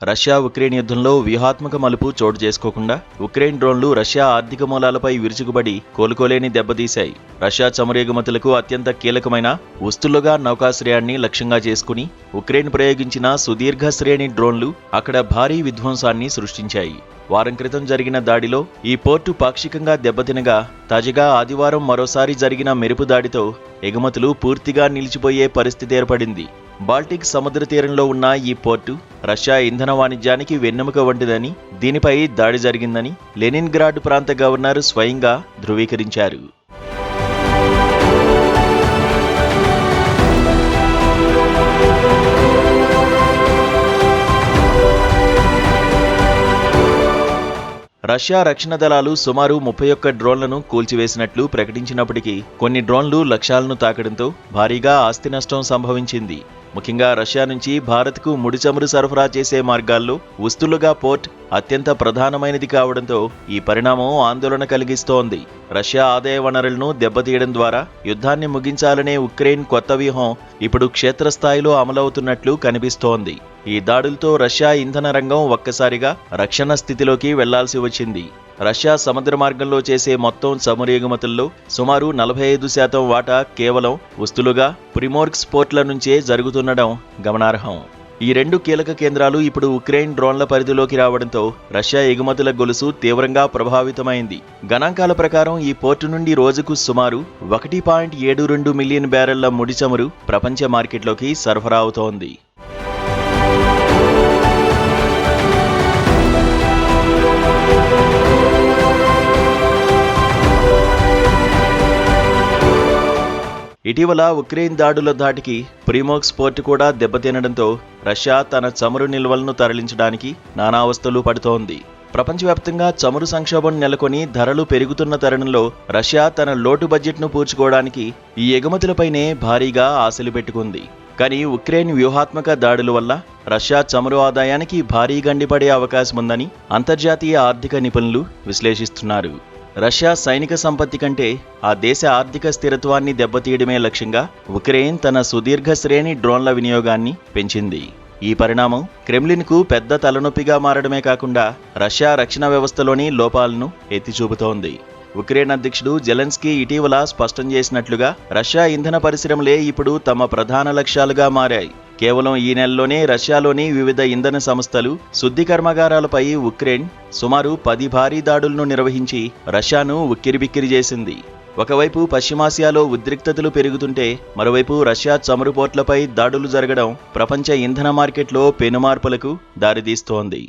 Russia Ukraine యుద్ధంలో వ్యూహాత్మక మలుపు చోటు చేసుకోకుండా ఉక్రెయిన్ డ్రోన్లు రష్యా ఆర్థిక మూలాలపై విరుచుకుపడి కోలుకోలేని దెబ్బతీశాయి. రష్యా చమురు ఎగుమతులకు అత్యంత కీలకమైన ఉస్తులుగా నౌకాశ్రయాన్ని లక్ష్యంగా చేసుకుని ఉక్రెయిన్ ప్రయోగించిన సుదీర్ఘ శ్రేణి డ్రోన్లు అక్కడ భారీ విధ్వంసాన్ని సృష్టించాయి. వారం క్రితం జరిగిన దాడిలో ఈ పోర్టు పాక్షికంగా దెబ్బతినగా తాజాగా ఆదివారం మరోసారి జరిగిన మెరుపు దాడితో ఎగుమతులు పూర్తిగా నిలిచిపోయే పరిస్థితి ఏర్పడింది. బాల్టిక్ సముద్ర తీరంలో ఉన్న ఈ పోర్టు రష్యా ఇంధన వాణిజ్యానికి వెన్నెముక వంటిదని, దీనిపై దాడి జరిగిందని లెనిన్గ్రాడ్ ప్రాంత గవర్నర్ స్వయంగా ధృవీకరించారు. రష్యా రక్షణ దళాలు సుమారు 31 డ్రోన్లను కూల్చివేసినట్లు ప్రకటించినప్పటికీ కొన్ని డ్రోన్లు లక్ష్యాలను తాకడంతో భారీగా ఆస్తి నష్టం సంభవించింది. ముఖ్యంగా రష్యా నుంచి భారత్కు ముడి చమురు సరఫరా చేసే మార్గాల్లో ఉస్తులుగా పోర్ట్ అత్యంత ప్రధానమైనది కావడంతో ఈ పరిణామం ఆందోళన కలిగిస్తోంది. రష్యా ఆదాయ వనరులను దెబ్బతీయడం ద్వారా యుద్ధాన్ని ముగించాలనే ఉక్రెయిన్ కొత్త వ్యూహం ఇప్పుడు క్షేత్రస్థాయిలో అమలవుతున్నట్లు కనిపిస్తోంది. ఈ దాడులతో రష్యా ఇంధన రంగం ఒక్కసారిగా రక్షణ స్థితిలోకి వెళ్లాల్సి వచ్చింది. రష్యా సముద్ర మార్గంలో చేసే మొత్తం చమురు ఎగుమతుల్లో సుమారు 45% వాటా కేవలం ఉస్తులుగా ప్రిమోర్స్క్ పోర్ట్ల నుంచే జరుగుతుండడం గమనార్హం. ఈ రెండు కీలక కేంద్రాలు ఇప్పుడు ఉక్రెయిన్ డ్రోన్ల పరిధిలోకి రావడంతో రష్యా ఎగుమతుల గొలుసు తీవ్రంగా ప్రభావితమైంది. గణాంకాల ప్రకారం ఈ పోర్టు నుండి రోజుకు సుమారు 1.72 మిలియన్ బ్యారెళ్ల ముడి చమురు ప్రపంచ మార్కెట్లోకి సరఫరా అవుతోంది. ఇటీవల ఉక్రెయిన్ దాడుల ధాటికి ప్రిమోర్స్క్ పోర్టు కూడా దెబ్బతినడంతో రష్యా తన చమురు నిల్వలను తరలించడానికి నానావస్థలు పడుతోంది. ప్రపంచవ్యాప్తంగా చమురు సంక్షోభం నెలకొని ధరలు పెరుగుతున్న తరుణంలో రష్యా తన లోటు బడ్జెట్ను పూడ్చుకోవడానికి ఈ ఎగుమతులపైనే భారీగా ఆశలు పెట్టుకుంది. కానీ ఉక్రెయిన్ వ్యూహాత్మక దాడుల వల్ల రష్యా చమురు ఆదాయానికి భారీ గండిపడే అవకాశముందని అంతర్జాతీయ ఆర్థిక నిపుణులు విశ్లేషిస్తున్నారు. రష్యా సైనిక సంపత్తి కంటే ఆ దేశ ఆర్థిక స్థిరత్వాన్ని దెబ్బతీయడమే లక్ష్యంగా ఉక్రెయిన్ తన సుదీర్ఘ శ్రేణి డ్రోన్ల వినియోగాన్ని పెంచింది. ఈ పరిణామం క్రెమ్లిన్కు పెద్ద తలనొప్పిగా మారడమే కాకుండా రష్యా రక్షణ వ్యవస్థలోని లోపాలను ఎత్తిచూపుతోంది. ఉక్రెయిన్ అధ్యక్షుడు జెలెన్స్కీ ఇటీవల స్పష్టం చేసినట్లుగా రష్యా ఇంధన పరిశ్రమలే ఇప్పుడు తమ ప్రధాన లక్ష్యాలుగా మారాయి. కేవలం ఈ నెలలోనే రష్యాలోని వివిధ ఇంధన సంస్థలు, శుద్ధి కర్మాగారాలపై ఉక్రెయిన్ సుమారు 10 భారీ దాడులను నిర్వహించి రష్యాను ఉక్కిరిబిక్కిరి చేసింది. ఒకవైపు పశ్చిమాసియాలో ఉద్రిక్తతలు పెరుగుతుంటే మరోవైపు రష్యా చమురు పోర్ట్లపై దాడులు జరగడం ప్రపంచ ఇంధన మార్కెట్లో పెనుమార్పులకు దారితీస్తోంది.